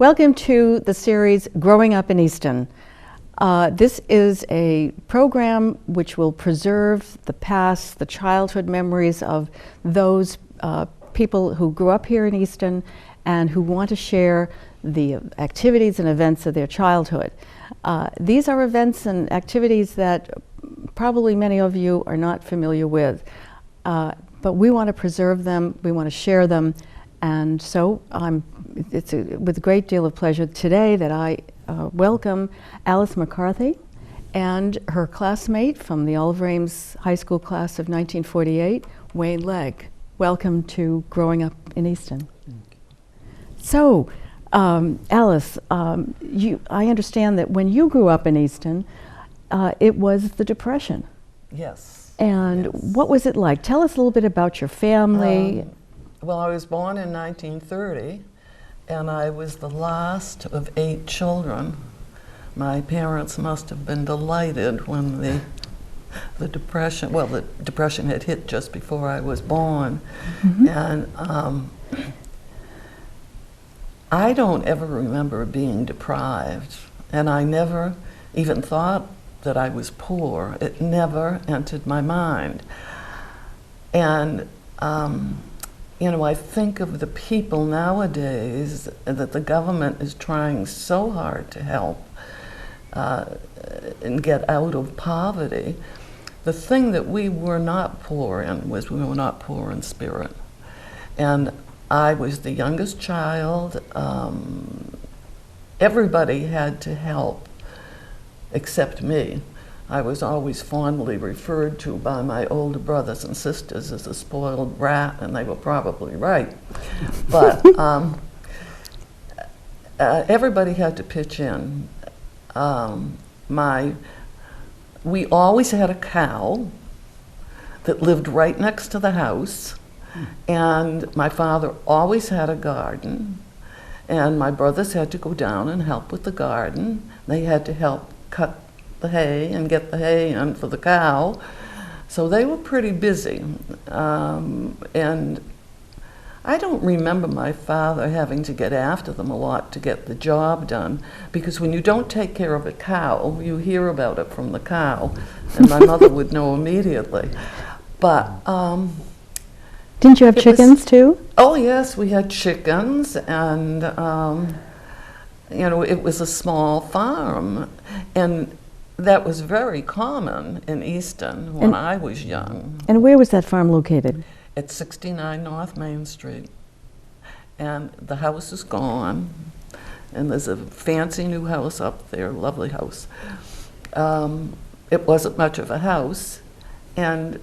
Welcome to the series Growing Up in Easton. This is a program which will preserve the past, the childhood memories of those people who grew up here in Easton and who want to share the activities and events of their childhood. These are events and activities that probably many of you are not familiar with, but we want to preserve them, we want to share them, and so it's with a great deal of pleasure today that I welcome Alice McCarthy and her classmate from the Oliver Ames High School class of 1948, Wayne Legg. Welcome to Growing Up in Easton. So, Alice, I understand that when you grew up in Easton, it was the Depression. Yes. And yes. What was it like? Tell us a little bit about your family. Well, I was born in 1930, and I was the last of 8 children. My parents must have been delighted when the Depression, well, the Depression had hit just before I was born. Mm-hmm. And I don't ever remember being deprived, and I never even thought that I was poor. It never entered my mind. And I think of the people nowadays that the government is trying so hard to help and get out of poverty. The thing that we were not poor in was we were not poor in spirit. And I was the youngest child. Everybody had to help except me. I was always fondly referred to by my older brothers and sisters as a spoiled brat, and they were probably right. But everybody had to pitch in. We always had a cow that lived right next to the house, and my father always had a garden, and my brothers had to go down and help with the garden. They had to help cut the hay and get the hay in for the cow. So they were pretty busy. And I don't remember my father having to get after them a lot to get the job done, because when you don't take care of a cow, you hear about it from the cow, and my mother would know immediately. But didn't you have chickens too? Oh yes, we had chickens, and it was a small farm, and that was very common in Easton when I was young. And where was that farm located? At 69 North Main Street. And the house is gone, and there's a fancy new house up there, lovely house. It wasn't much of a house, and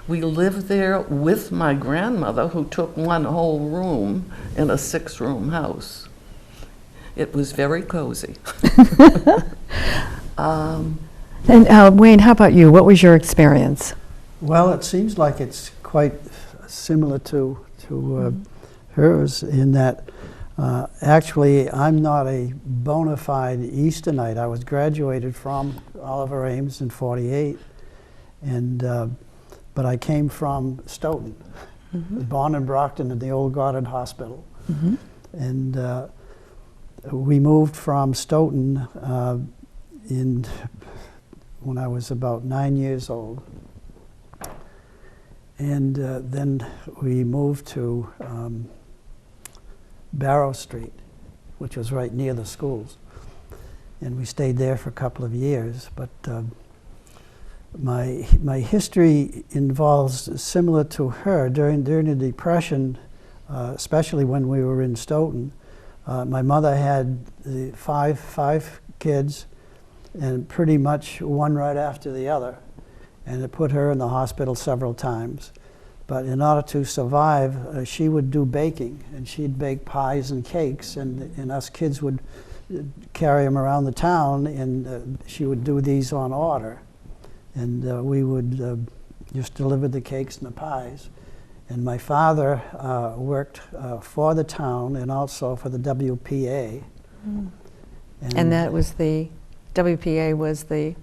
we lived there with my grandmother, who took one whole room in a 6-room house. It was very cozy. And Wayne, how about you? What was your experience? Well, it seems like it's quite similar to hers in that actually I'm not a bona fide Eastonite. I was graduated from Oliver Ames in '48, but I came from Stoughton, born in Brockton at the old Goddard Hospital, and we moved from Stoughton when I was about 9 years old. And then we moved to Barrow Street, which was right near the schools. And we stayed there for a couple of years. But my history involves similar to her. During the Depression, especially when we were in Stoughton, my mother had five kids, and pretty much one right after the other. And it put her in the hospital several times. But in order to survive, she would do baking, and she'd bake pies and cakes, and us kids would carry them around the town, and she would do these on order. And we would just deliver the cakes and the pies. And my father worked for the town and also for the WPA. And that was the, WPA was the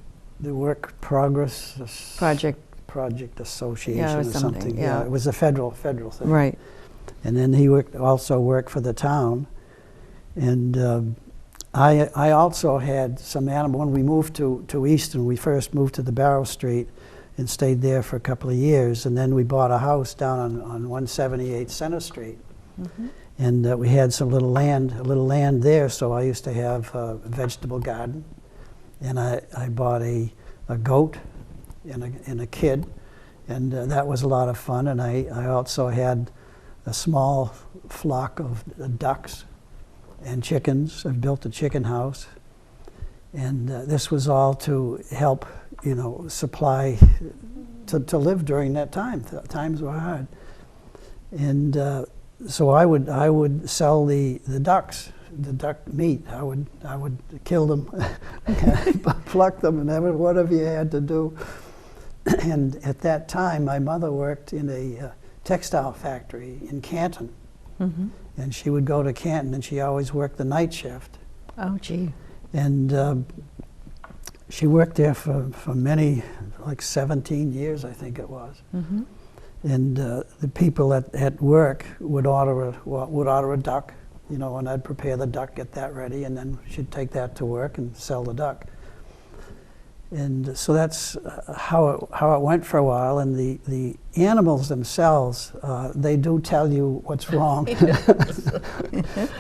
Work Progress Project Association or something. Yeah, it was a federal thing. Right. And then he also worked for the town, And I also had some animal. When we moved to Easton, we first moved to the Barrow Street and stayed there for a couple of years. And then we bought a house down on 178 Center Street. Mm-hmm. And we had some a little land there, so I used to have a vegetable garden. And I bought a goat and a kid, and that was a lot of fun. And I also had a small flock of ducks and chickens. I built a chicken house. And this was all to help, you know, supply to live during that time. Times were hard. And so I would sell the ducks, the duck meat. I would kill them, pluck them, and whatever you had to do. And at that time, my mother worked in a textile factory in Canton. Mm-hmm. And she would go to Canton, and she always worked the night shift. Oh, gee. And she worked there for many, like 17 years, I think it was. Mm-hmm. And the people at work would order a duck, you know, and I'd prepare the duck, get that ready, and then she'd take that to work and sell the duck. And so that's how it went for a while. And the animals themselves, they do tell you what's wrong.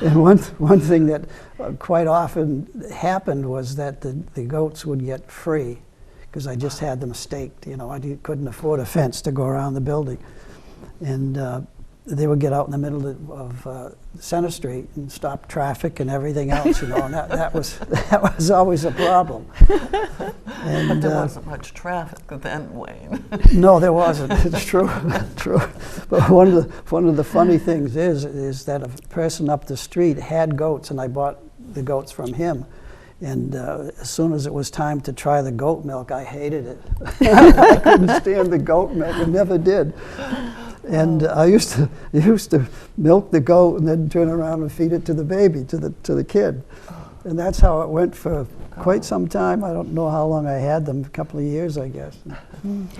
And one thing that quite often happened was that the goats would get free, because I just had them staked. You know, I couldn't afford a fence to go around the building. And they would get out in the middle of Center Street and stop traffic and everything else, you know, and that was always a problem. And, but there wasn't much traffic then, Wayne. No, there wasn't. It's true, true. But one of the funny things is that a person up the street had goats, and I bought the goats from him. And as soon as it was time to try the goat milk, I hated it. I couldn't stand the goat milk. I never did. And I used to milk the goat and then turn around and feed it to the baby, to the kid. And that's how it went for quite some time. I don't know how long I had them, a couple of years, I guess.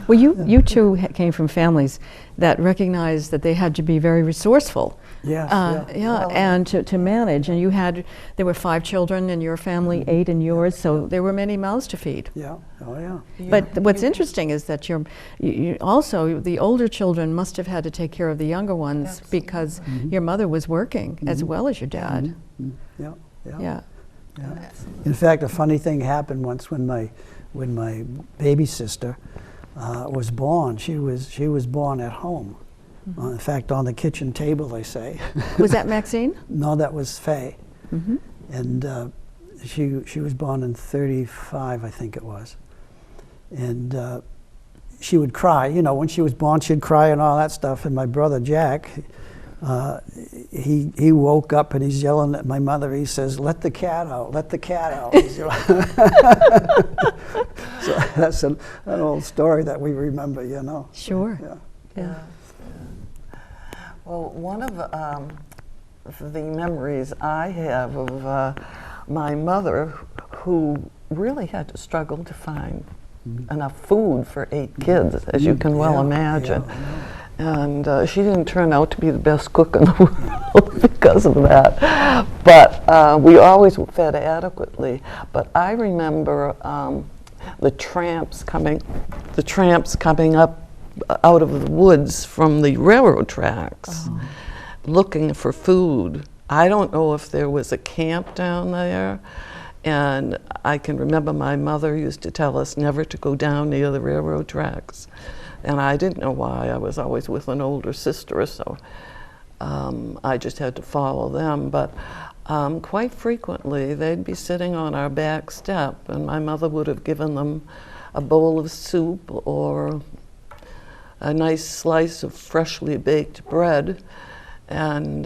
Well, you two came from families that recognized that they had to be very resourceful. Yes, yeah, and to manage. And there were 5 children in your family, 8 in yours, so there were many mouths to feed. Yeah, oh yeah. But what's interesting is that you also, the older children must have had to take care of the younger ones. Absolutely. Because your mother was working as well as your dad. Yeah. Yeah. In fact, a funny thing happened once when my baby sister was born. She was born at home. Mm-hmm. In fact, on the kitchen table, they say. Was that Maxine? No, that was Faye. Mm-hmm. And she was born in 35, I think it was. And she would cry. You know, when she was born, she'd cry and all that stuff. And my brother Jack, he woke up and he's yelling at my mother. He says, "Let the cat out! Let the cat out!" So that's an old story that we remember, you know. Sure. Yeah. Well, one of the memories I have of my mother, who really had to struggle to find enough food for 8 kids, as you can well imagine. And she didn't turn out to be the best cook in the world because of that. But we always fed adequately. But I remember the tramps coming up out of the woods from the railroad tracks, looking for food. I don't know if there was a camp down there, and I can remember my mother used to tell us never to go down near the railroad tracks, and I didn't know why. I was always with an older sister, so I just had to follow them. But quite frequently they'd be sitting on our back step, and my mother would have given them a bowl of soup or a nice slice of freshly baked bread, and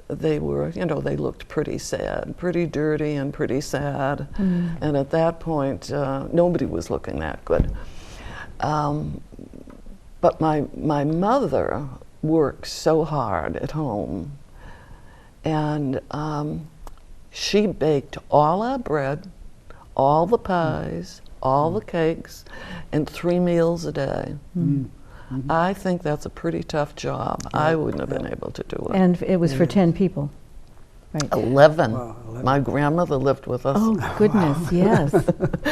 they were, you know, they looked pretty sad, pretty dirty and pretty sad. And at that point, nobody was looking that good. But my mother worked so hard at home, and she baked all our bread, all the pies, all the cakes, and 3 meals a day. I think that's a pretty tough job. I wouldn't have been able to do it. And it was for 10 people. Right. 11. Wow, 11. My grandmother lived with us Oh, goodness, yes.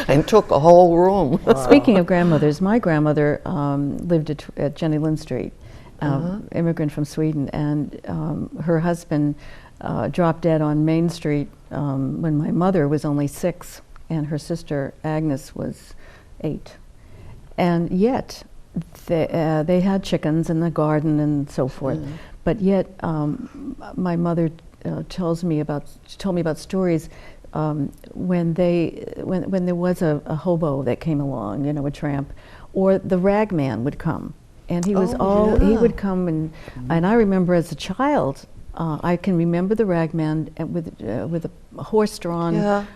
and took a whole room. Speaking of grandmothers, my grandmother lived at Jenny Lind Street, immigrant from Sweden, and her husband dropped dead on Main Street when my mother was only 6 and her sister Agnes was 8. And yet, they had chickens in the garden and so forth. But yet, my mother told me about stories when there was a hobo that came along, you know, a tramp, or the rag man would come, and he was he would come, and I remember as a child, I can remember the rag man with a horse-drawn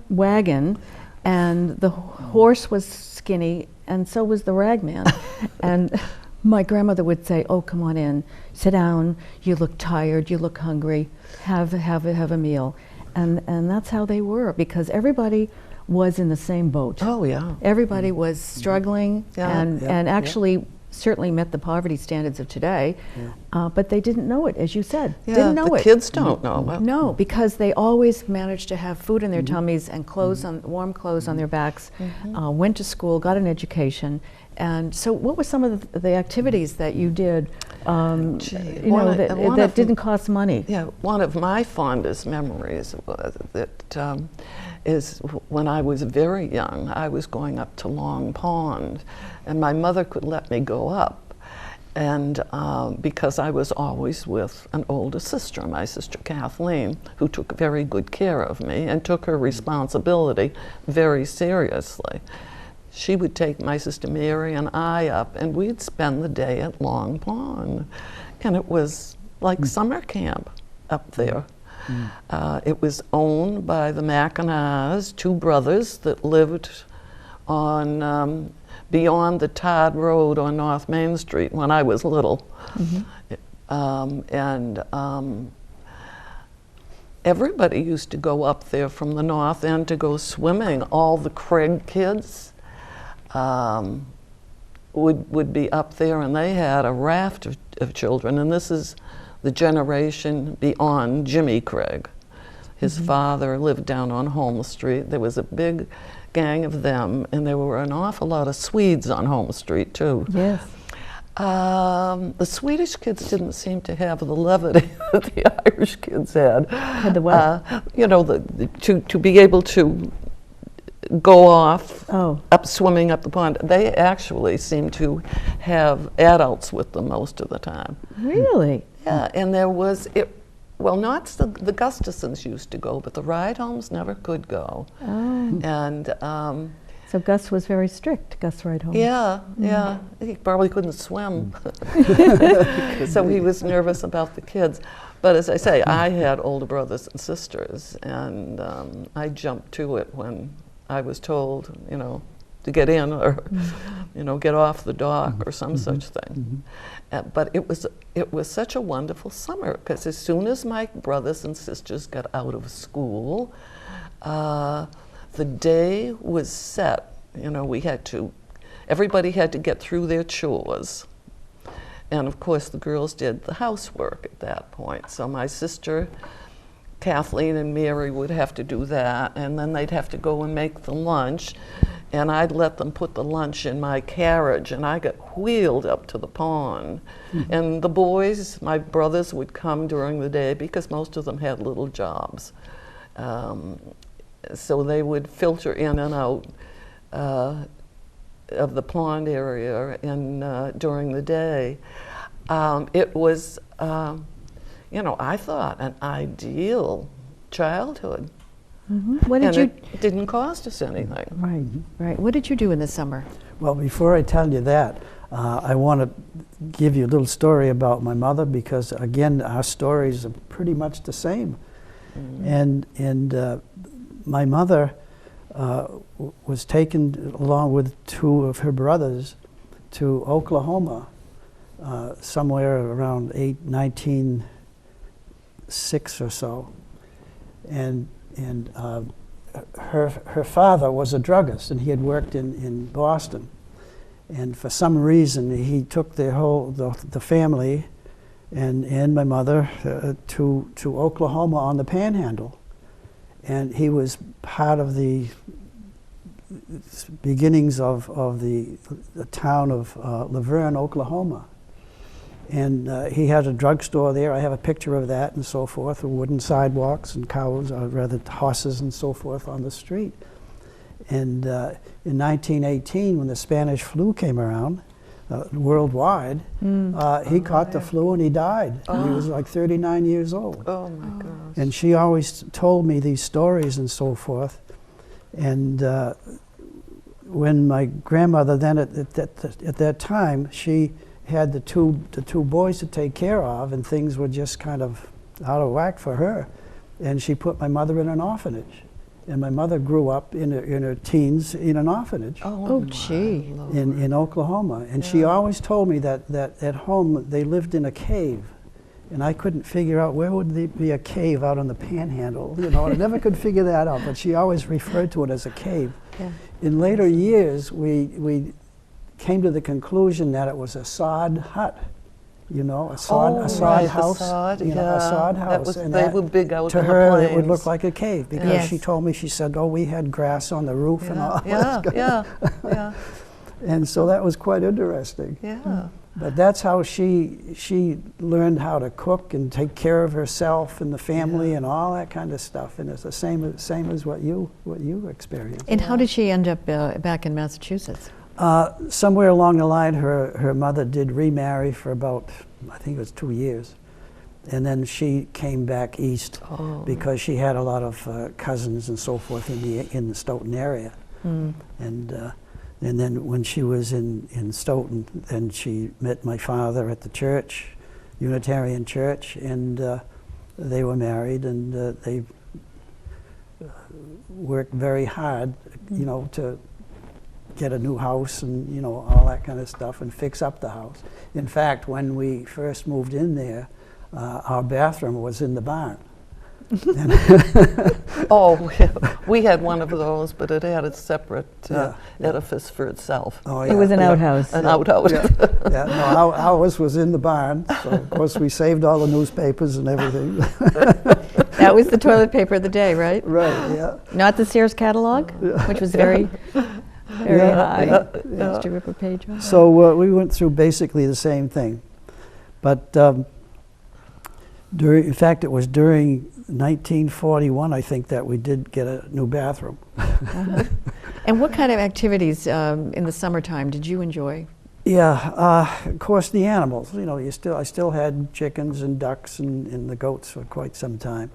wagon, and the horse was skinny, and so was the rag man, and my grandmother would say, "Oh, come on in, sit down. You look tired. You look hungry. Have a meal," and that's how they were, because everybody was in the same boat. Oh, yeah. Everybody was struggling, and Yeah. actually certainly met the poverty standards of today, but they didn't know it, as you said. Yeah, didn't know the it. kids don't know it. No, because they always managed to have food in their tummies and clothes on warm clothes on their backs. Went to school, got an education, and so what were some of the activities that you did? You know, that didn't cost money. Yeah, one of my fondest memories was that is when I was very young. I was going up to Long Pond, and my mother could let me go up, and because I was always with an older sister, my sister Kathleen, who took very good care of me and took her responsibility very seriously. She would take my sister Mary and I up, and we'd spend the day at Long Pond, and it was like summer camp up there. It was owned by the Mackinacs, 2 brothers that lived on beyond the Todd Road on North Main Street when I was little. Everybody used to go up there from the north end to go swimming. All the Craig kids would be up there, and they had a raft of children, and this is the generation beyond Jimmy Craig. His father lived down on Holmes Street. There was a big gang of them, and there were an awful lot of Swedes on Holmes Street too. Yes. The Swedish kids didn't seem to have the levity that the Irish kids had. Had the what? You know, to be able to go off up swimming up the pond. They actually seem to have adults with them most of the time. Really? Yeah, and there was well, not the Gustafsons used to go, but the Rydholms never could go. Oh. And So Gus was very strict, Gus Rydholm. yeah, he probably couldn't swim, so he was nervous about the kids. But as I say, I had older brothers and sisters, and I jumped to it when I was told, you know, to get in or, you know, get off the dock or some such thing. But it was such a wonderful summer, because as soon as my brothers and sisters got out of school, the day was set. You know, everybody had to get through their chores. And of course the girls did the housework at that point. So my sister Kathleen and Mary would have to do that, and then they'd have to go and make the lunch, and I'd let them put the lunch in my carriage, and I got wheeled up to the pond. And the boys, my brothers, would come during the day because most of them had little jobs. So they would filter in and out of the pond area during the day. It was, you know, I thought an ideal childhood. What did It didn't cost us anything. Right, right. What did you do in the summer? Well, before I tell you that, I want to give you a little story about my mother, because again, our stories are pretty much the same. And my mother was taken along with 2 of her brothers to Oklahoma somewhere around 1906 or so, and her father was a druggist, and he had worked in Boston, and for some reason he took the family and my mother to Oklahoma on the Panhandle. And he was part of the beginnings of the town of Laverne, Oklahoma. And he had a drugstore there. I have a picture of that and so forth, with wooden sidewalks and cows, or rather horses and so forth on the street. And in 1918, when the Spanish flu came around, worldwide, he caught the flu and he died. He was like 39 years old. Oh my gosh. And she always told me these stories and so forth. And when my grandmother then at that time, she had the two boys to take care of, and things were just kind of out of whack for her. And she put my mother in an orphanage. And my mother grew up in her teens in an orphanage gee. in Oklahoma. And she always told me that at home they lived in a cave. And I couldn't figure out where would there be a cave out on the Panhandle. You know, I never could figure that out, but she always referred to it as a cave. Yeah. In later years, we came to the conclusion that it was a sod hut. You know, a sod house. A sod house. And they were big out to on her, the it would plains. look like a cave because Yes. she told me, she said, "Oh, we had grass on the roof and all." Yeah. And so that was quite interesting. Yeah. But that's how she learned how to cook and take care of herself and the family and all that kind of stuff. And it's the same as what you experienced. And how did she end up back in Massachusetts? Somewhere along the line, her mother did remarry for about, I think it was 2 years. And then she came back east because she had a lot of cousins and so forth in the Stoughton area. And then when she was in Stoughton, then she met my father at the church, Unitarian Church, and they were married, and they worked very hard, you know, to get a new house and, you know, all that kind of stuff, and fix up the house. In fact, when we first moved in there, our bathroom was in the barn. We had one of those, but it had a separate edifice for itself. Oh, It was an outhouse. An outhouse. No, ours was in the barn, so of course we saved all the newspapers and everything. That was the toilet paper of the day, right? Right, yeah. Not the Sears catalog, which was very high. Used to rip a page off. So we went through basically the same thing. But in fact, it was during 1941, I think, that we did get a new bathroom. And what kind of activities in the summertime did you enjoy? Yeah, of course, the animals. You know, I still had chickens and ducks and the goats for quite some time.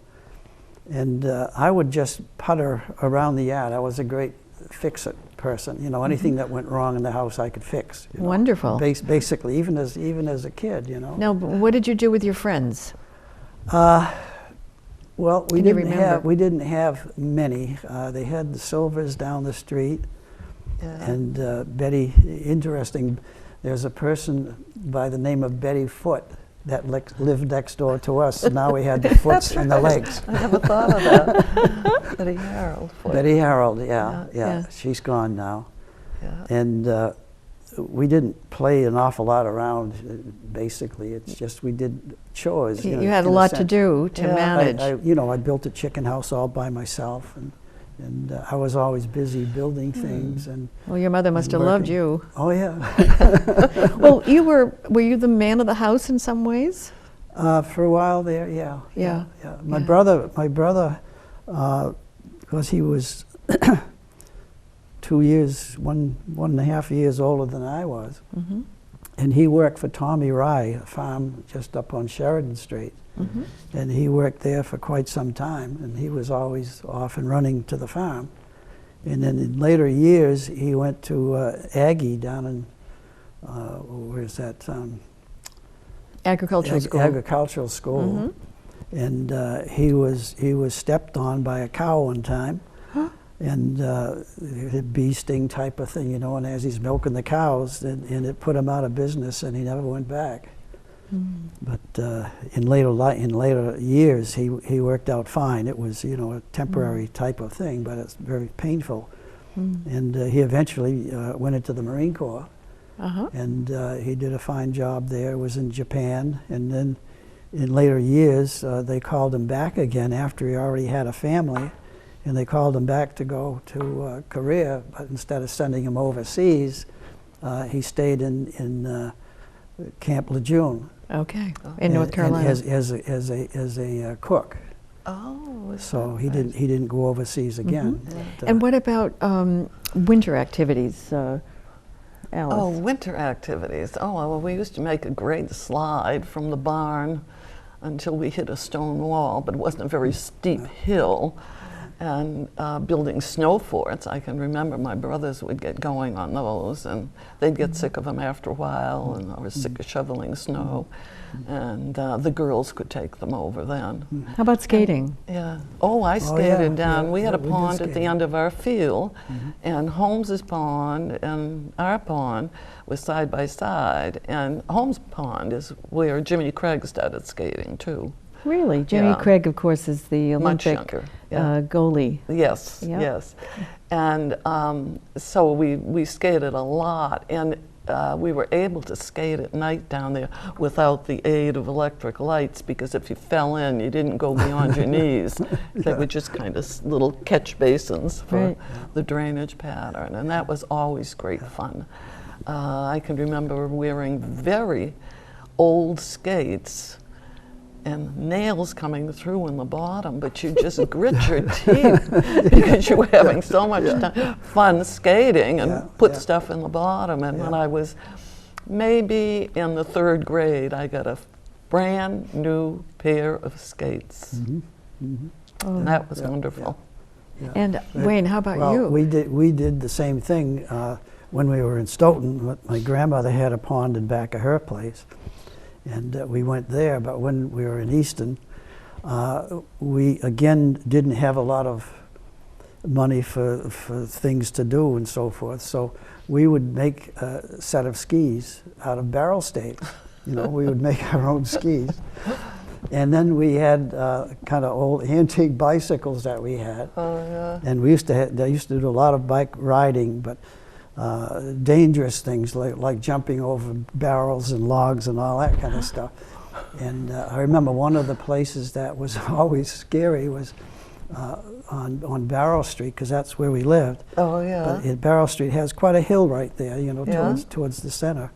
And I would just putter around the yard. I was a great fix-it person. You know, anything that went wrong in the house, I could fix. You know. Wonderful. Basically, even as a kid, you know. Now, what did you do with your friends? Well, we Can you remember? didn't have many. They had the Silvers down the street, and Betty. Interesting. There's a person by the name of Betty Foote that lived next door to us. So now we had the Foots and the Legs. I never thought of that. Betty Harold. Betty Harold, yeah. She's gone now. Yeah. And we didn't play an awful lot around, basically. It's just we did chores. You know, had a in lot to sense. do to manage. I built a chicken house all by myself, and I was always busy building things. And Well, your mother must have loved working. you. Oh, yeah. Well, were you the man of the house in some ways? For a while there, yeah. Yeah. My brother, because he was 2 years, one and a half years older than I was. Mm-hmm. And he worked for Tommy Rye, a farm just up on Sheridan Street. Mm-hmm. And he worked there for quite some time, and he was always off and running to the farm. And then in later years, he went to Aggie down in, where's that? Agricultural school. Agricultural school. Mm-hmm. And he was stepped on by a cow one time. And a bee sting type of thing, you know, and as he's milking the cows, and it put him out of business, and he never went back. Mm. But in later years, he worked out fine. It was, you know, a temporary type of thing, but it's very painful. Mm. And he eventually went into the Marine Corps, and he did a fine job there. Was in Japan, and then in later years, they called him back again after he already had a family, and they called him back to go to Korea, but instead of sending him overseas, he stayed in Camp Lejeune. Okay, in North Carolina. As a cook. Oh, So he didn't go overseas again. But, And what about winter activities, Alice? Oh, winter activities. Oh, well, we used to make a great slide from the barn until we hit a stone wall, but it wasn't a very steep hill. And building snow forts, I can remember my brothers would get going on those, and they'd get sick of them after a while, and I was sick of shoveling snow, and the girls could take them over then. How about skating? Yeah. Oh, I skated down. yeah, we had a we did pond at the skate. end of our field, and Holmes's pond and our pond was side by side, and Holmes' pond is where Jimmy Craig started skating too. Really? Jimmy Yeah. Craig, of course, is the Much Olympic younger, yeah. goalie. Yes, Yep. yes. And so we skated a lot, and we were able to skate at night down there without the aid of electric lights, because if you fell in, you didn't go beyond your knees. They were just kind of little catch basins for Right. the drainage pattern, and that was always great fun. I can remember wearing very old skates and nails coming through in the bottom, but you just grit your teeth because you were having so much fun skating and put stuff in the bottom. And when I was maybe in the 3rd grade, I got a brand new pair of skates. And that was wonderful. Yeah. And Wayne, how about Well, you? we did the same thing when we were in Stoughton. My grandmother had a pond in back of her place, and we went there. But when we were in Easton, we again didn't have a lot of money for things to do and so forth. So we would make a set of skis out of barrel staves. You know, we would make our own skis. And then we had kind of old antique bicycles that we had. Oh, yeah. And we used to do a lot of bike riding, but dangerous things like jumping over barrels and logs and all that kind of stuff. And I remember one of the places that was always scary was on Barrow Street, because that's where we lived. Oh, yeah. But Barrow Street has quite a hill right there, you know, Yeah. towards the center.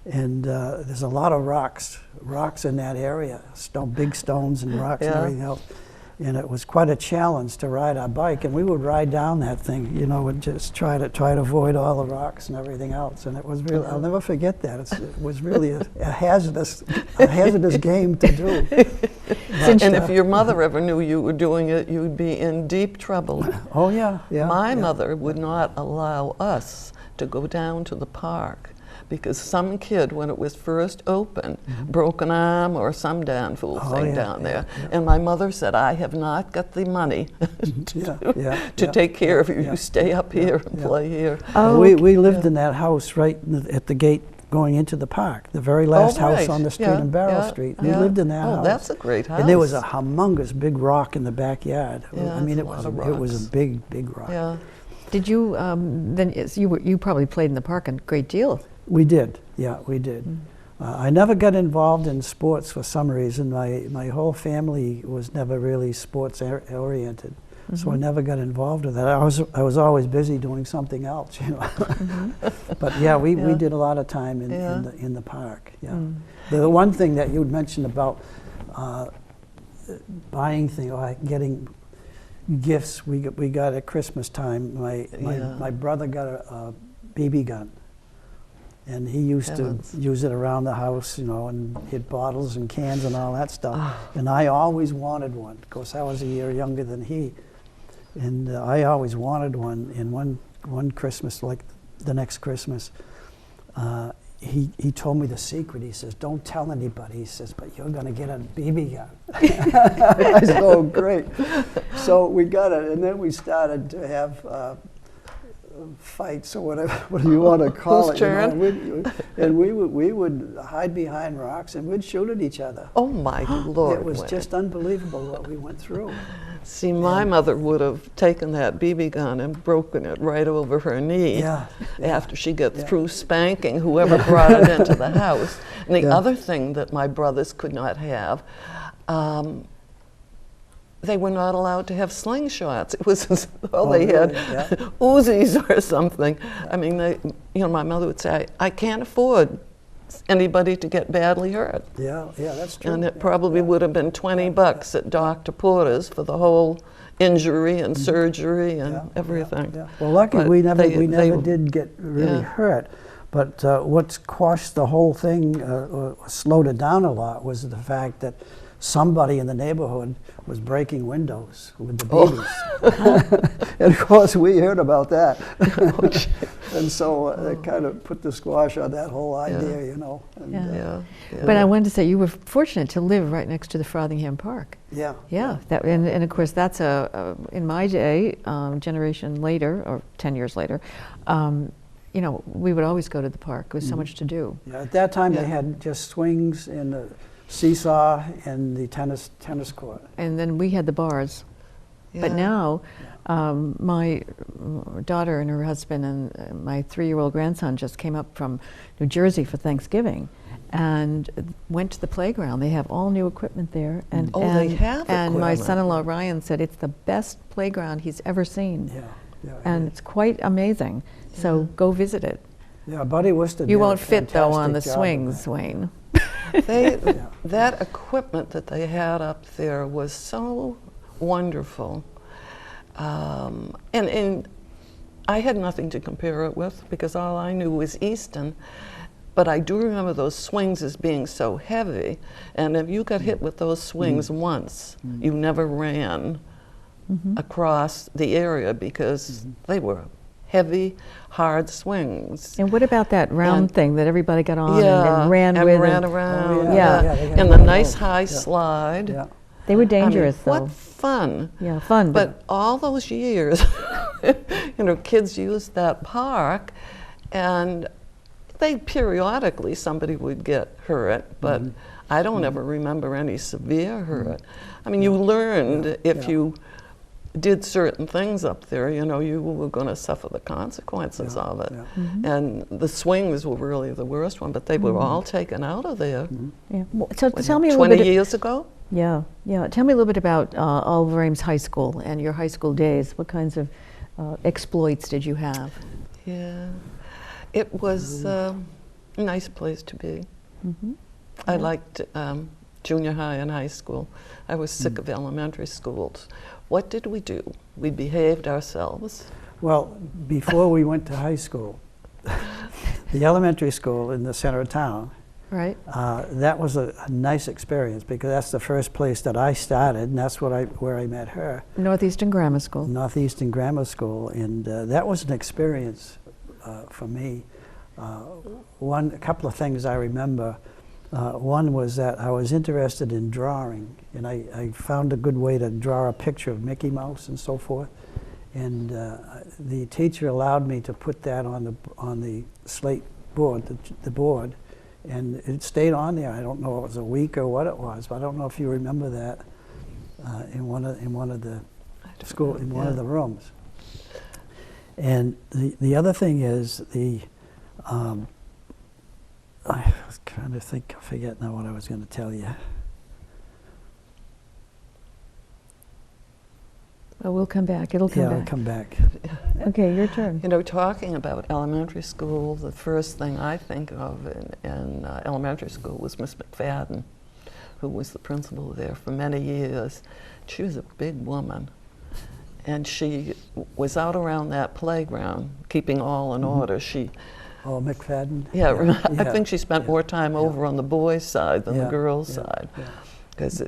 And there's a lot of rocks in that area, big stones and rocks and Yeah. everything else. And it was quite a challenge to ride our bike, and we would ride down that thing, you know, and just try to avoid all the rocks and everything else. And it was really, I'll never forget that. It was really a hazardous game to do. And if your mother ever knew you were doing it, you'd be in deep trouble. Oh yeah, yeah. My yeah. mother would not allow us to go down to the park because some kid, when it was first open, broke an arm or some damn fool thing down there. And my mother said, I have not got the money to take care of you. You stay up here and play here. Oh, we lived in that house right at the gate going into the park, the very last house on the street in Barrow Street. We lived in that house. Oh, that's a great house. And there was a humongous big rock in the backyard. Yeah, I mean, that's a lot of it was rocks. a big rock. Yeah. Did you you probably played in the park a great deal? We did, yeah, we did. I never got involved in sports for some reason. My whole family was never really sports oriented, so I never got involved with that. I was always busy doing something else, you know. But yeah, we did a lot of time in the park. Yeah. The one thing that you'd mentioned about buying things, or getting gifts, we got at Christmas time. My brother got a BB gun. And he used to use it around the house, you know, and hit bottles and cans and all that stuff. And I always wanted one. Of course, I was a year younger than he. And I always wanted one. And one Christmas, like the next Christmas, he told me the secret. He says, don't tell anybody. He says, but you're going to get a BB gun. I said, oh, great. So we got it. And then we started to have fights or whatever you want to call it. turn? You know, and we would hide behind rocks and we'd shoot at each other. Oh my Lord. It was Winnie. just unbelievable what we went through. See, my mother would have taken that BB gun and broken it right over her knee after she got through spanking whoever brought it into the house. And the other thing that my brothers could not have, they were not allowed to have slingshots. It was as though they had Uzis or something. I mean, my mother would say, I can't afford anybody to get badly hurt. Yeah, that's true. And it probably would have been $20 at Dr. Porter's for the whole injury and surgery and everything. Well, lucky But we never they did get really hurt. But what's quashed the whole thing, or slowed it down a lot, was the fact that somebody in the neighborhood was breaking windows with the babies. And of course, we heard about that. And so it kind of put the squash on that whole idea, you know. And, But I wanted to say you were fortunate to live right next to the Frothingham Park. And of course that's in my day, generation later, or 10 years later, you know, we would always go to the park. There was so much to do. Yeah, at that time they had just swings and the seesaw and the tennis court. And then we had the bars. But now, my daughter and her husband and my 3-year-old grandson just came up from New Jersey for Thanksgiving and went to the playground. They have all new equipment there. And, they have and my equipment. son-in-law Ryan said it's the best playground he's ever seen. And Yeah. it's quite amazing. So go visit it. Yeah, Buddy Worcester. You did a won't fit though on the fantastic job of swings, that. Wayne. That equipment that they had up there was so wonderful. And I had nothing to compare it with because all I knew was Easton. But I do remember those swings as being so heavy. And if you got hit with those swings once, you never ran across the area because they were heavy, hard swings. And what about that round thing that everybody got on and ran and with? ran around. they got And the nice high slide. Yeah. They were dangerous, I mean, though. what fun. Yeah, fun. But all those years, you know, kids used that park, and they periodically, somebody would get hurt, but I don't ever remember any severe hurt. I mean, you learned if you did certain things up there, you know, you were going to suffer the consequences of it. And the swings were really the worst one, but they were all taken out of there. Well, so tell me a little 20 bit. years ago? Yeah. Tell me a little bit about Oliver Ames High School and your high school days. What kinds of exploits did you have? Yeah, it was a nice place to be. I liked junior high and high school. I was sick of elementary schools. What did we do? We behaved ourselves. Well, before we went to high school, the elementary school in the center of town, Right. that was a nice experience because that's the first place that I started, and that's where I met her. Northeastern Grammar School. Northeastern Grammar School, and that was an experience for me. A couple of things I remember. One was that I was interested in drawing, and I found a good way to draw a picture of Mickey Mouse and so forth. And the teacher allowed me to put that on the slate board, the board, and it stayed on there. I don't know if it was a week or what it was, but I don't know if you remember that in one of the school in one of the rooms. And the other thing is I was trying to think, I forget now what I was going to tell you. Well, we'll come back. It'll come Yeah, back. I'll come back. Okay, your turn. You know, talking about elementary school, the first thing I think of in elementary school was Miss McFadden, who was the principal there for many years. She was a big woman, and she was out around that playground, keeping all in order. Oh, McFadden? Yeah, I think she spent more time over on the boys' side than the girls' side. Because,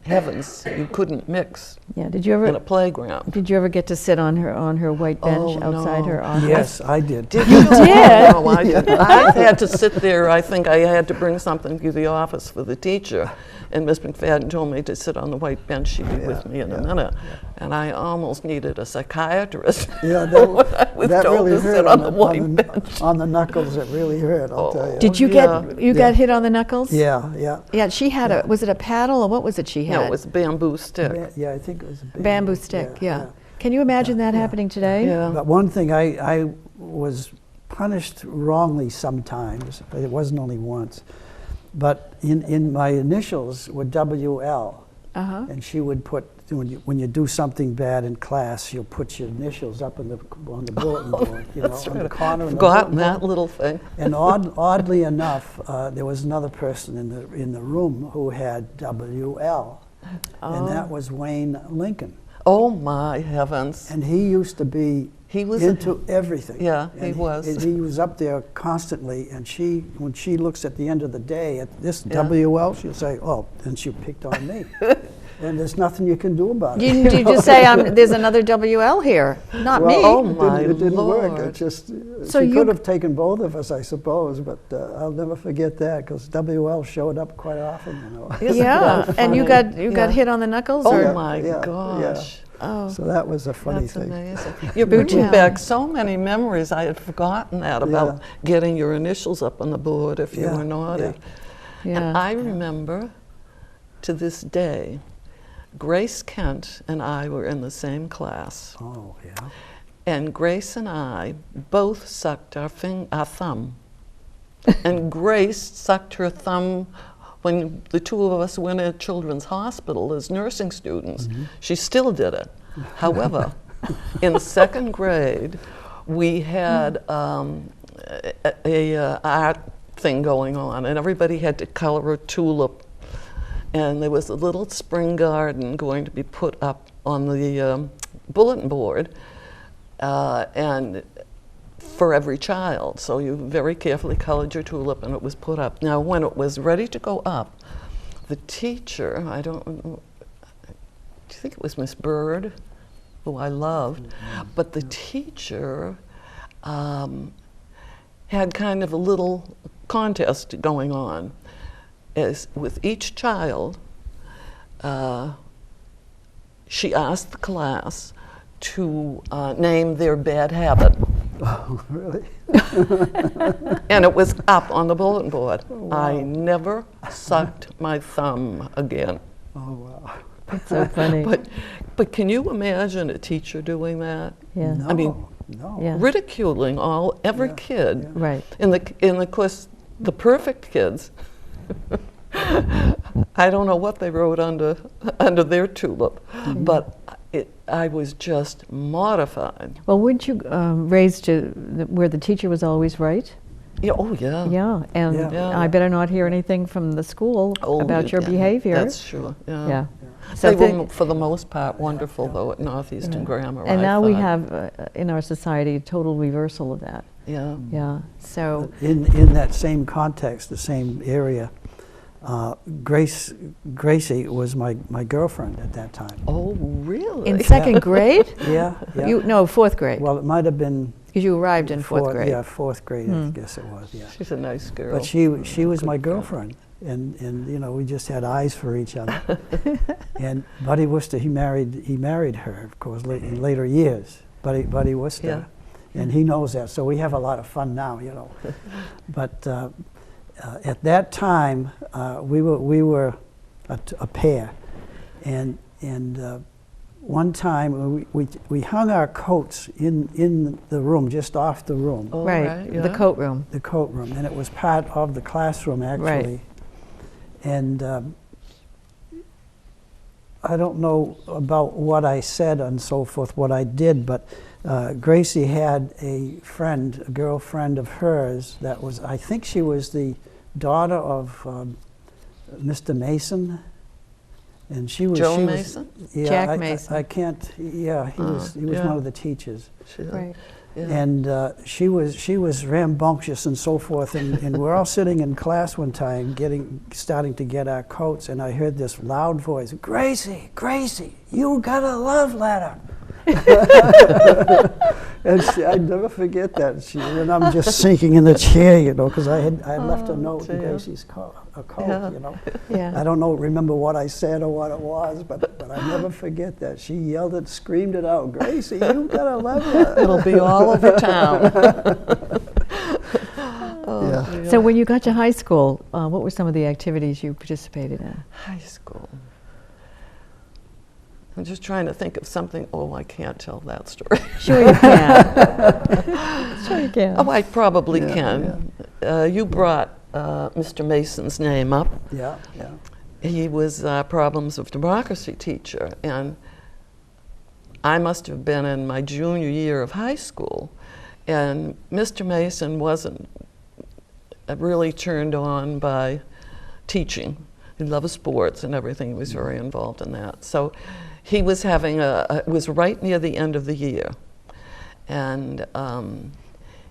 heavens, you couldn't mix Yeah. Did you ever? in a playground. Did you ever get to sit on her white bench outside no. her office? Yes, I did. Did you? did? No, I didn't. I had to sit there. I think I had to bring something to the office for the teacher. And Miss McFadden told me to sit on the white bench. She'd be with me in a minute. And I almost needed a psychiatrist. Yeah, when I was that told really to hurt sit on the white bench. on the knuckles. It really hurt, I'll tell you. Did you Yeah. get hit on the knuckles? Yeah, yeah. Yeah, she had was it a paddle or what was it she had? had. No, it was bamboo stick. Yeah, I think it was a Bamboo stick, yeah. Can you imagine that happening today? Yeah. But one thing, I was punished wrongly sometimes, but it wasn't only once. But in my initials were WL, and she would put, when you do something bad in class, you'll put your initials up on the bulletin board, you know, on the corner. Forgotten that little thing. And oddly enough, there was another person in the room who had WL, and that was Wayne Lincoln. Oh my heavens! And he used to be into everything. Yeah, and he was. And he was up there constantly. And when she looks at the end of the day at this WL, she'll say, "Oh," and she picked on me. And there's nothing you can do about it. Did you just say, there's another WL here, not me? Oh my it didn't Lord. work. It just, So she you could have taken both of us, I suppose, but I'll never forget that because WL showed up quite often, you know. Isn't Yeah, that and you funny? got hit on the knuckles? Oh or? my yeah, gosh! Oh, So that was a funny That's thing. amazing. You're Boot bringing camp. back so many memories. I had forgotten that about Yeah. getting your initials up on the board if you Yeah, were naughty. yeah. yeah. And I remember to this day, Grace Kent and I were in the same class. Oh, yeah. And Grace and I both sucked our thumb. And Grace sucked her thumb when the two of us went to Children's Hospital as nursing students. She still did it. However, in second grade, we had a art thing going on, and everybody had to color a tulip. And there was a little spring garden going to be put up on the bulletin board, and for every child. So you very carefully colored your tulip, and it was put up. Now, when it was ready to go up, the teacher, do you think it was Miss Bird, who I loved, but the teacher had kind of a little contest going on. As with each child, she asked the class to name their bad habit. Oh, really? And it was up on the bulletin board. Oh, wow. I never sucked my thumb again. Oh, wow. That's so funny. But can you imagine a teacher doing that? Yeah. No, I mean, no. Yeah. ridiculing every Yeah, kid. yeah. Right. In the course, the perfect kids. I don't know what they wrote under their tulip, but I was just mortified. Well, weren't you raised where the teacher was always right? Yeah. Oh yeah. Yeah, and Yeah. I better not hear anything from the school about your yeah, behavior. That's true. Yeah. Yeah. They So were, for the most part, wonderful though at Northeastern Grammar. and I now we thought. have Mm. in our society a total reversal of that. Yeah. Yeah. So In that same context, the same area, Gracie was my girlfriend at that time. Oh really? in second grade? Yeah, yeah. No, fourth grade. Well, it might have been Because you arrived in fourth grade. Yeah, fourth grade, I guess it was. Yeah. She's a nice girl. But she was my girlfriend, and you know, we just had eyes for each other. And Buddy Worcester, he married her, of course, in later years. Buddy Worcester, Yeah. and he knows that. So we have a lot of fun now, you know. But at that time, we were a pair, and one time we hung our coats in the room, just off the room. Oh, Right, yeah. the coat room. The coat room, and it was part of the classroom actually. And I don't know about what I said and so forth, what I did, but Gracie had a girlfriend of hers that was, I think she was the daughter of Mr. Mason. And she was Joe she Mason? Was, yeah, Jack I Mason. I can't. Yeah, he was yeah. one of the teachers. Right. Yeah. And she was rambunctious and so forth, and we're all sitting in class one time, starting to get our coats, and I heard this loud voice, Gracie, you got a love letter. And I'd never forget that. And I'm just sinking in the chair, you know, because I had left a note in dear. Gracie's coat, Yeah. you know. Yeah. I don't remember what I said or what it was, but I never forget that. She yelled it, screamed it out, Gracie, you got a love letter. It'll be all over town. Yeah. dear. So when you got to high school, what were some of the activities you participated in? High school. I'm just trying to think of something. Oh, I can't tell that story. Sure you can. Sure you can. Oh, I probably Yeah, can. You brought Mr. Mason's name up. Yeah, yeah. He was a Problems of Democracy teacher, and I must have been in my junior year of high school, and Mr. Mason wasn't really turned on by teaching. He loved sports and everything. He was very involved in that. So he was having it was right near the end of the year, and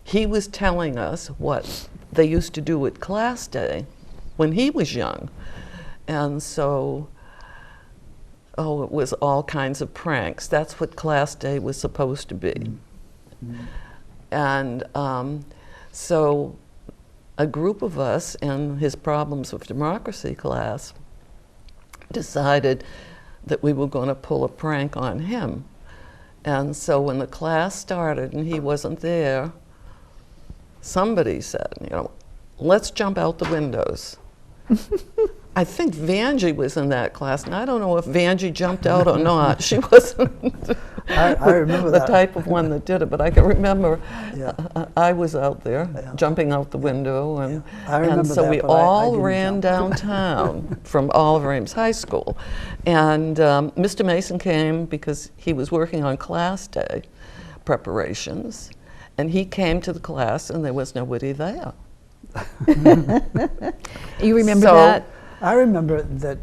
he was telling us what they used to do at class day when he was young. And so, it was all kinds of pranks. That's what class day was supposed to be. And so a group of us in his Problems of Democracy class decided that we were going to pull a prank on him. And so when the class started and he wasn't there, somebody said, let's jump out the windows. I think Vanjie was in that class, and I don't know if Vanjie jumped out or not. She wasn't I remember the that. type of one that did it, but I can remember Yeah. I was out there Yeah. jumping out the window, and, I remember and so that, we but I all didn't ran jump. downtown from Oliver Ames High School. And Mr. Mason came because he was working on class day preparations, and he came to the class and there was nobody there. You remember So- that? I remember that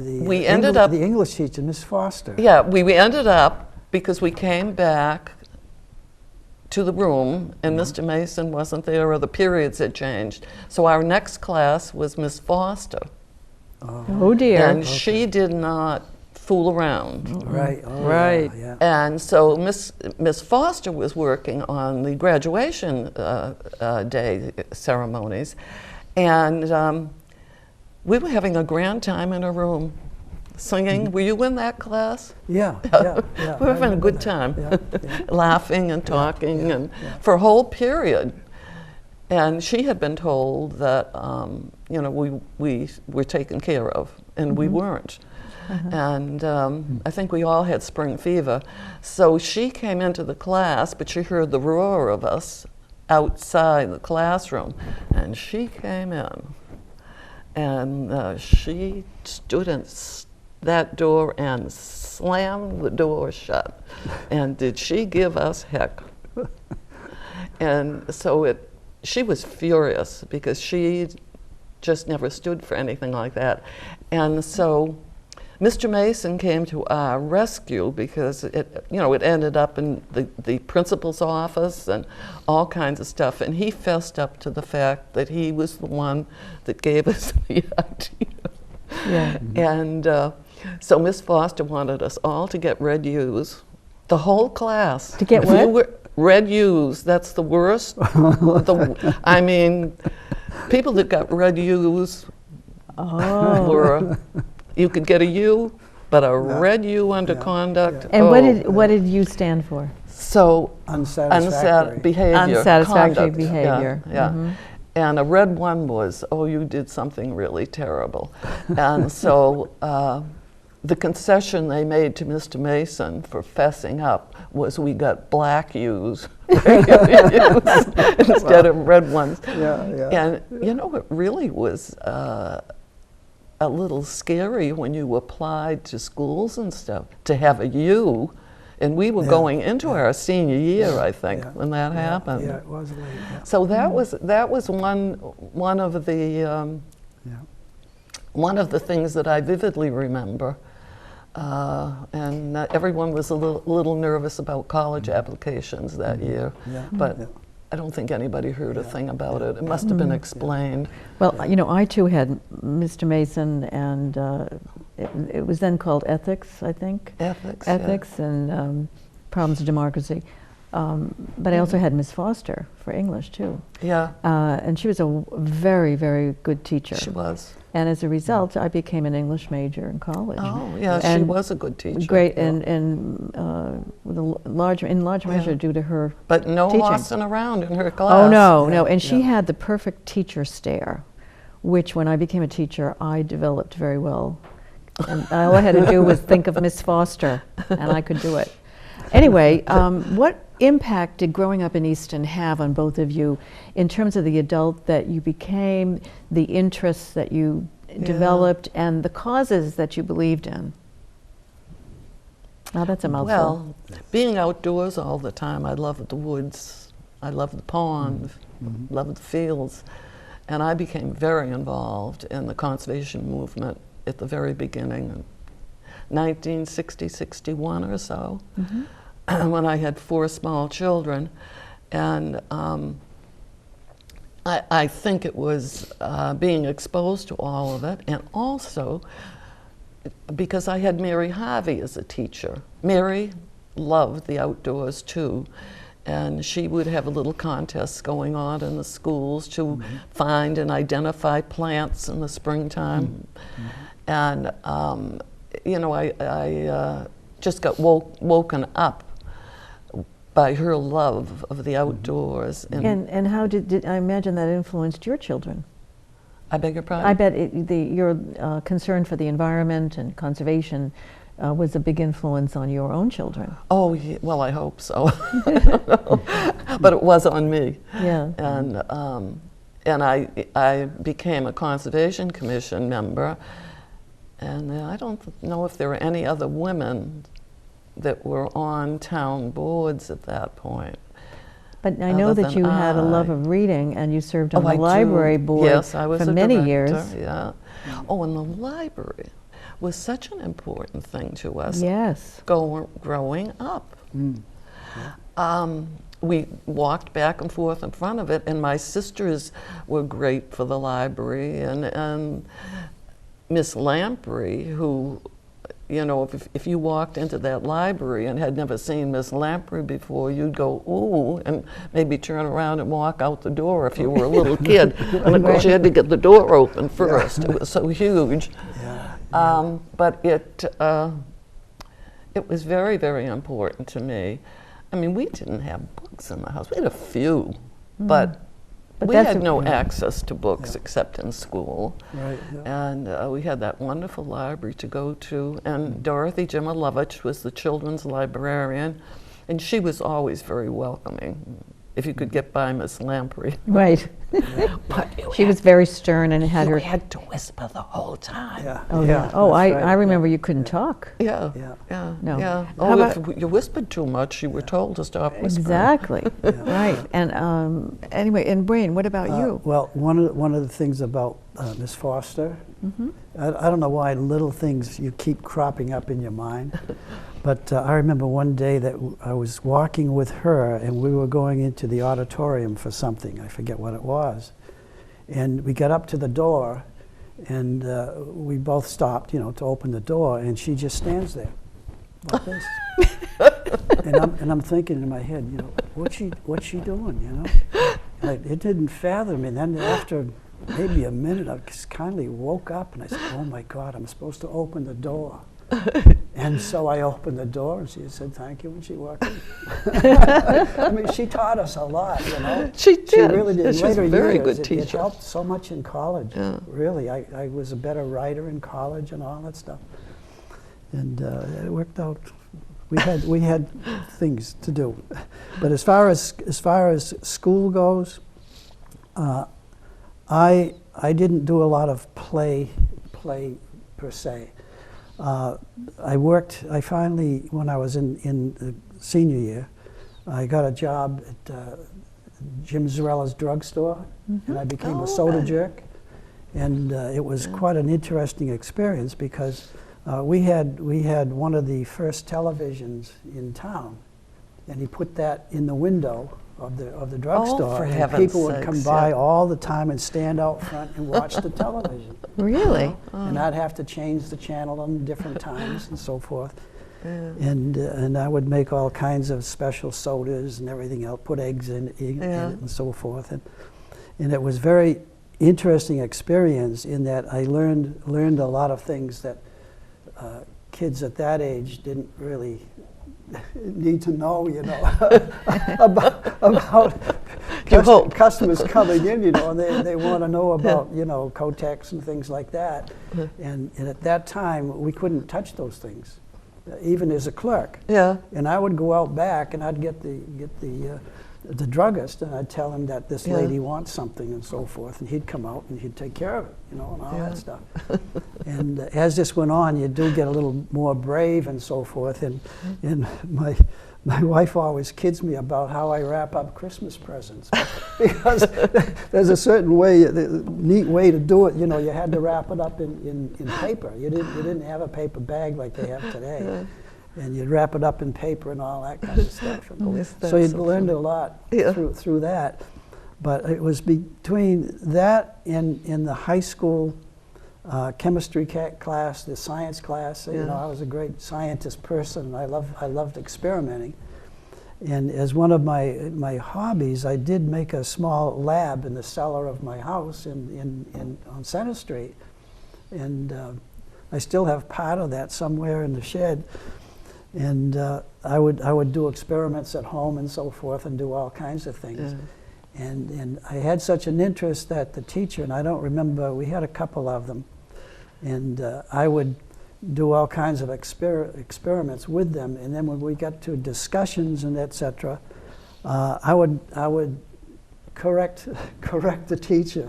We ended up- the English teacher, Miss Foster. Yeah, we ended up, because we came back to the room and Mr. Mason wasn't there, or the periods had changed. So our next class was Miss Foster, Oh dear. and she did not fool around. Right. Oh, Right. Yeah. And so Miss Foster was working on the graduation day ceremonies, and we were having a grand time in her room, singing. Were you in that class? Yeah. Yeah. Yeah. We were I having a remember good that. time, Yeah. laughing and talking, yeah, and yeah. for a whole period. And she had been told that we were taken care of, and we weren't. And I think we all had spring fever. So she came into the class, but she heard the roar of us outside the classroom, and she came in. And she stood in that door and slammed the door shut. And did she give us heck? And so she was furious because she just never stood for anything like that. And so Mr. Mason came to our rescue because it ended up in the principal's office and all kinds of stuff. And he fessed up to the fact that he was the one that gave us the idea. Yeah. And so Miss Foster wanted us all to get red U's, the whole class. To get If what? you were, red U's, that's the worst. I mean, people that got red U's Oh. were, you could get a U, but a red U under conduct. yeah. And what did you stand for? So Unsatisfactory. behavior, Unsatisfactory conduct. behavior. Yeah. And a red one was, you did something really terrible. And so the concession they made to Mr. Mason for fessing up was we got black U's instead of red ones. Yeah, yeah. And it really was a little scary when you applied to schools and stuff to have a U. And we were going into our senior year, I think, when that happened. Yeah, it was late. Yeah. So that was one of the one of the things that I vividly remember. And everyone was a little nervous about college applications that year, but I don't think anybody heard a thing about it. It must have been explained. Well, I too had Mr. Mason, and it was then called ethics, I think. Ethics. Ethics and Problems of Democracy. But I also had Miss Foster for English too. Yeah, And she was a very, very good teacher. she was. And as a result, I became an English major in college. Oh, yeah, she And was a good teacher. Great, and with a large measure due to her But no teaching. horsing around in her class. Oh, no, Yeah, and she yeah. had the perfect teacher stare, which when I became a teacher, I developed very well. And all I had to do was think of Miss Foster, and I could do it. Anyway, what impact did growing up in Easton have on both of you in terms of the adult that you became, the interests that you developed, and the causes that you believed in? Now that's a mouthful. Well, being outdoors all the time, I loved the woods, I loved the pond, loved the fields, and I became very involved in the conservation movement at the very beginning, 1960, 61 or so, when I had 4 small children. And I think it was being exposed to all of it, and also because I had Mary Harvey as a teacher. Mary loved the outdoors too, and she would have a little contests going on in the schools to find and identify plants in the springtime. And you know, I just got woken up by her love of the outdoors. And how did I imagine that influenced your children? I beg your pardon? I bet your concern for the environment and conservation was a big influence on your own children. Oh, yeah, well, I hope so. But it was on me. Yeah. And I became a Conservation Commission member, and I don't know if there were any other women that were on town boards at that point. But I know that you had a love of reading, and you served on the library board yes, I was for a many director, years. Yeah. Oh, and the library was such an important thing to us. Yes. Growing up. We walked back and forth in front of it, and my sisters were great for the library, and Miss Lamprey, who, you know, if you walked into that library and had never seen Miss Lamprey before, you'd go, ooh, and maybe turn around and walk out the door if you were a little kid. And of course, you had to get the door open first. It was so huge. But it was very, very important to me. I mean, we didn't have books in the house. We had a few, but we had no access to books except in school. Right, And we had that wonderful library to go to. And Dorothy Jimilovich was the children's librarian, and she was always very welcoming, if you could get by Miss Lamprey. Right. But She was very stern and had you her. had to whisper the whole time. Oh, yeah. Oh, I remember you couldn't talk. Yeah. No. Yeah. How Oh, about- if you whispered too much, you were told to stop whispering. Exactly. Right. And anyway, and Wayne, what about you? Well, one of the things about Miss Foster, I don't know why little things you keep cropping up in your mind, but I remember one day that I was walking with her, and we were going into the auditorium for something. I forget what it was. And we got up to the door, and we both stopped, you know, to open the door, and she just stands there like this. and I'm thinking in my head, you know, what's she doing, you know? Like, it didn't fathom me. And then after maybe a minute, I just kindly woke up, and I said, oh my God, I'm supposed to open the door. And so I opened the door, and she said thank you when she walked in. I mean, she taught us a lot, you know. She did. She really did. She was a Later very years, good it teacher. helped so much in college. Yeah. Really, I was a better writer in college and all that stuff. And it worked out. We had things to do. But as far as school goes, I didn't do a lot of play per se. I finally, when I was in the senior year, I got a job at Jim Zarella's drugstore, and I became a soda jerk. And it was quite an interesting experience because we had one of the first televisions in town, and he put that in the window of the drugstore, for and heaven's people would come sakes, by yeah. all the time and stand out front and watch the television. Really? And I'd have to change the channel on different times and so forth. And I would make all kinds of special sodas and everything else, put eggs in it and so forth. And it was very interesting experience in that I learned a lot of things that kids at that age didn't really need to know, you know, about hope. customers coming in, you know, and they want to know about, you know, Kotex and things like that. And at that time, we couldn't touch those things, even as a clerk. Yeah. And I would go out back and I'd get the druggist, and I'd tell him that this lady wants something and so forth, and he'd come out and he'd take care of it, you know, and all that stuff. And as this went on, you do get a little more brave and so forth. And my wife always kids me about how I wrap up Christmas presents, because there's a certain way, neat way to do it. You know, you had to wrap it up in paper. You didn't have a paper bag like they have today. And you'd wrap it up in paper and all that kind of stuff. So you'd learned a lot through that. But it was between that and in the high school chemistry class, the science class. You know, I was a great scientist person. I loved experimenting. And as one of my hobbies, I did make a small lab in the cellar of my house on Center Street. And I still have part of that somewhere in the shed. And I would do experiments at home and so forth, and do all kinds of things. And I had such an interest that the teacher, and I don't remember, we had a couple of them, and I would do all kinds of experiments with them. And then when we got to discussions and etc., I would correct the teacher.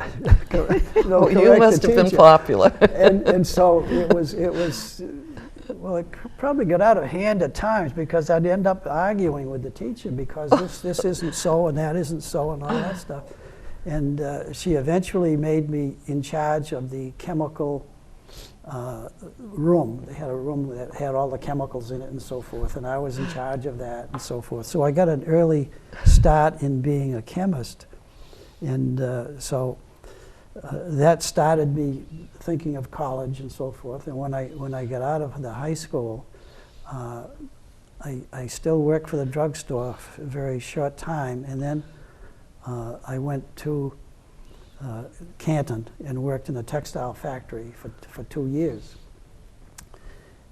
You must have been popular. and so it was. Well, it probably got out of hand at times, because I'd end up arguing with the teacher because this isn't so and that isn't so and all that stuff. And she eventually made me in charge of the chemical room. They had a room that had all the chemicals in it and so forth, and I was in charge of that and so forth. So I got an early start in being a chemist. And that started me thinking of college and so forth. And when I got out of the high school, I still worked for the drugstore for a very short time, and then I went to Canton and worked in a textile factory for 2 years.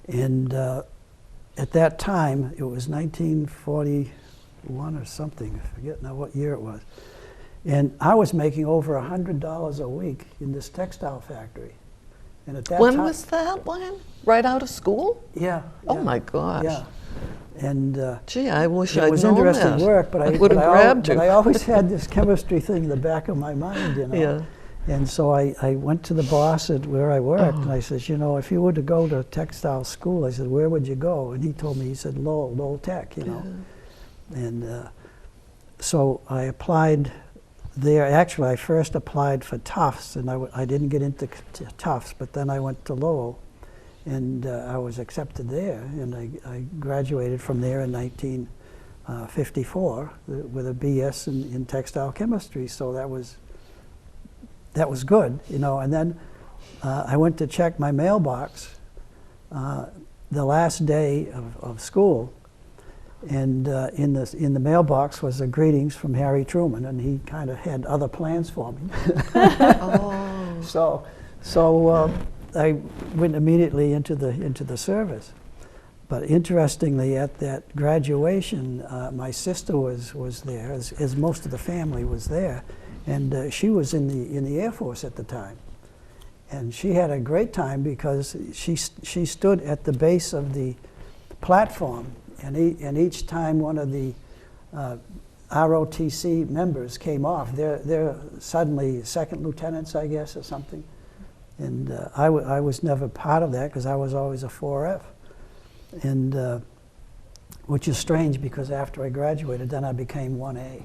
And at that time, it was 1941 or something, I forget now what year it was. And I was making over $100 a week in this textile factory. And at that When time, was that, Len? Right out of school? Yeah. Oh my gosh. Yeah. And gee, I wish it I'd was known interesting that. work, but would have grabbed but you. I always had this chemistry thing in the back of my mind, you know. Yeah. And so I went to the boss at where I worked, and I said, you know, if you were to go to textile school, I said, where would you go? And he told me, he said, Lowell Tech, you know. And so I applied there. Actually, I first applied for Tufts, and I didn't get into Tufts, but then I went to Lowell, and I was accepted there, and I graduated from there in 1954 with a BS in textile chemistry. So that was good, you know. And then I went to check my mailbox the last day of school, and in the mailbox was a greetings from Harry Truman, and he kind of had other plans for me. So I went immediately into the service. But interestingly, at that graduation, my sister was there, as most of the family was there, and she was in the Air Force at the time, and she had a great time because she stood at the base of the platform. And each time one of the ROTC members came off, they're suddenly second lieutenants, I guess, or something. And I was never part of that because I was always a 4F. And which is strange because after I graduated, then I became 1A.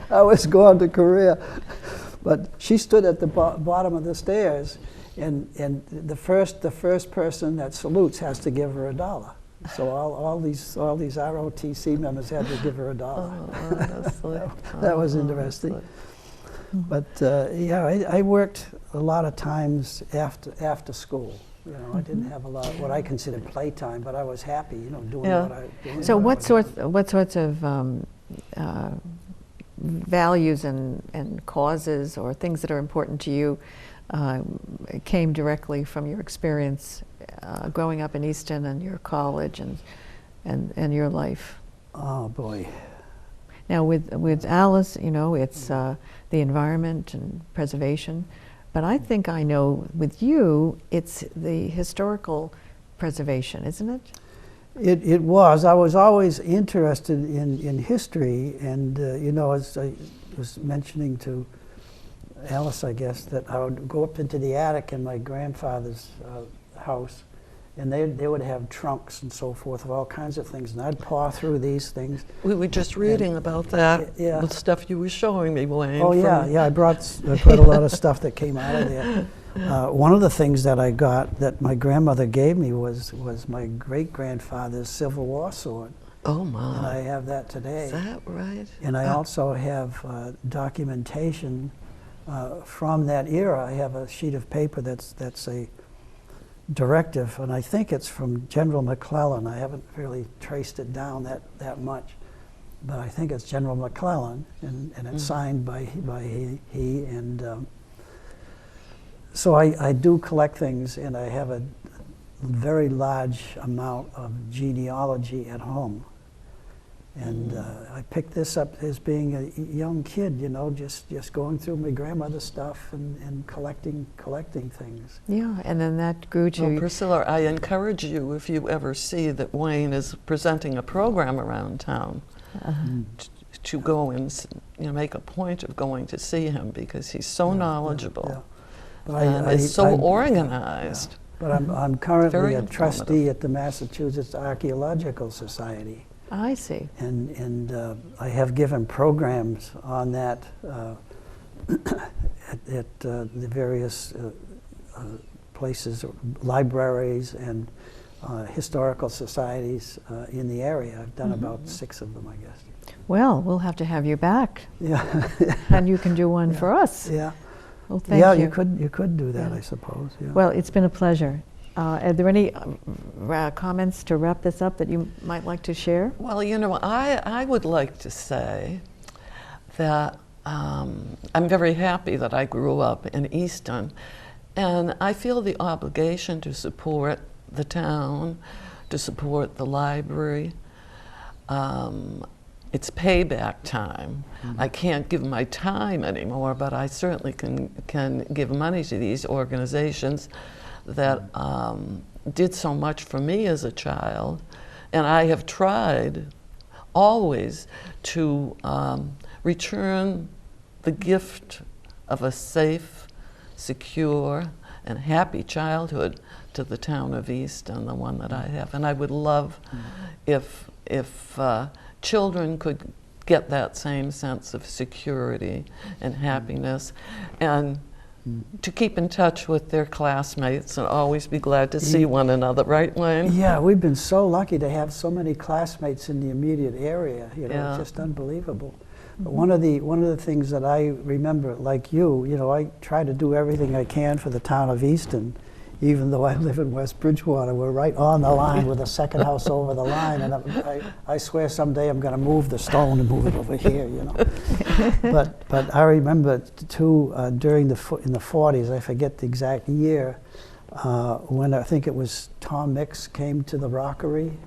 I was going to Korea. But she stood at the bottom of the stairs, and the first person that salutes has to give her $1. So all these ROTC members had to give her $1. That was interesting. But yeah, I worked a lot of times after school. You know, I didn't have a lot of what I considered playtime, but I was happy, you know, doing what I did. So what sorts of values and causes or things that are important to you came directly from your experience growing up in Easton and your college and your life? Oh boy. Now with Alice, you know, it's the environment and preservation, but I think I know with you, it's the historical preservation, isn't it? It was. I was always interested in history, and you know, as I was mentioning to Alice, I guess, that I would go up into the attic in my grandfather's house, and they would have trunks and so forth of all kinds of things, and I'd paw through these things. We were just reading about that, yeah. the stuff you were showing me, Wayne. Oh yeah, yeah. I brought quite a lot of stuff that came out of there. One of the things that I got that my grandmother gave me was my great-grandfather's Civil War sword. Oh my! And I have that today. Is that right? And I also have documentation from that era. I have a sheet of paper that's a directive, and I think it's from General McClellan. I haven't really traced it down that much, but I think it's General McClellan, and it's signed by he and so I do collect things, and I have a very large amount of genealogy at home. And I picked this up as being a young kid, you know, just going through my grandmother's stuff and collecting things. Yeah, and then that grew to... Well, Priscilla, I encourage you, if you ever see that Wayne is presenting a program around town, to go and make a point of going to see him, because he's so knowledgeable. Yeah. And is so organized. Yeah. But I'm currently Very a informative. trustee at the Massachusetts Archaeological Society. I see. And I have given programs on that at the various places, libraries and historical societies in the area. I've done about 6 of them, I guess. Well, we'll have to have you back. Yeah. And you can do one for us. Yeah. Well, thank you. Yeah, you could do that, I suppose. Yeah. Well, it's been a pleasure. Are there any comments to wrap this up that you might like to share? Well, you know, I would like to say that I'm very happy that I grew up in Easton, and I feel the obligation to support the town, to support the library. It's payback time. I can't give my time anymore, but I certainly can give money to these organizations that did so much for me as a child. And I have tried always to return the gift of a safe, secure, and happy childhood to the town of Easton, the one that I have. And I would love if children could get that same sense of security and happiness, and to keep in touch with their classmates and always be glad to see one another, right, Wayne? Yeah, we've been so lucky to have so many classmates in the immediate area. You know, it's just unbelievable. But one of the things that I remember, like you know, I try to do everything I can for the town of Easton. Even though I live in West Bridgewater, we're right on the line with the second house over the line, and I swear someday I'm going to move the stone and move it over here, you know. But I remember too during in the 40s, I forget the exact year, when I think it was Tom Mix came to the Rockery.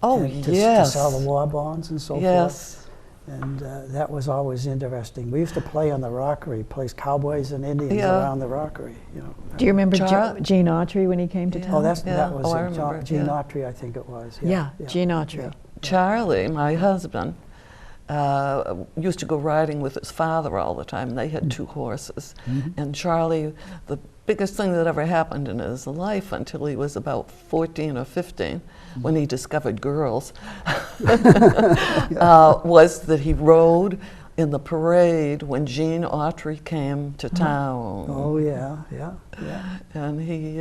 Oh, to sell the war bonds and so yes. forth. And that was always interesting. We used to play on the Rockery, place cowboys and Indians around the Rockery. You know. Do you remember Gene Autry when he came to town? Oh, that was I remember, Gene Autry, I think it was. Yeah, Gene Autry. Yeah. Charlie, my husband, used to go riding with his father all the time. They had 2 horses. And Charlie, the biggest thing that ever happened in his life until he was about 14 or 15, when he discovered girls, was that he rode in the parade when Gene Autry came to town. Oh, yeah. And he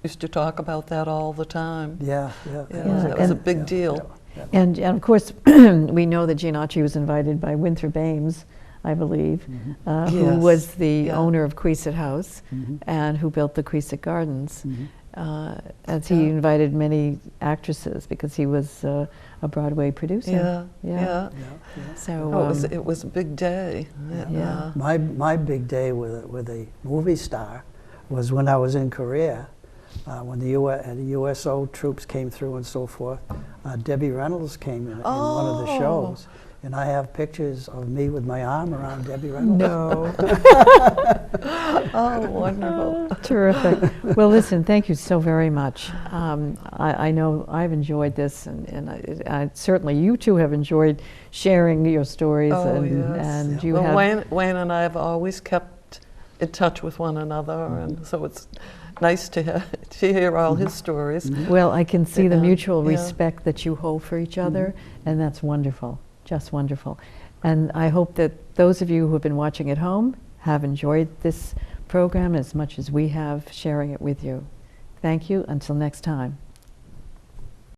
used to talk about that all the time. Yeah. That was a big deal. Yeah. And of course, we know that Gene Autry was invited by Winthrop Ames, I believe, who was the owner of Queeset House and who built the Queeset Gardens. As he invited many actresses because he was a Broadway producer. Yeah. So it was a big day. Yeah. My big day with a movie star was when I was in Korea, when the USO troops came through and so forth. Debbie Reynolds came in one of the shows. And I have pictures of me with my arm around Debbie Reynolds. No. Oh, wonderful. Terrific. Well, listen, thank you so very much. I know I've enjoyed this, and I certainly you two have enjoyed sharing your stories. Oh, and, yes. and you Well, have. Wayne and I have always kept in touch with one another, and so it's nice to hear all his stories. Well, I can see the Yeah, mutual yeah. respect that you hold for each other, and that's wonderful, just wonderful. And I hope that those of you who have been watching at home have enjoyed this program as much as we have sharing it with you. Thank you. Until next time.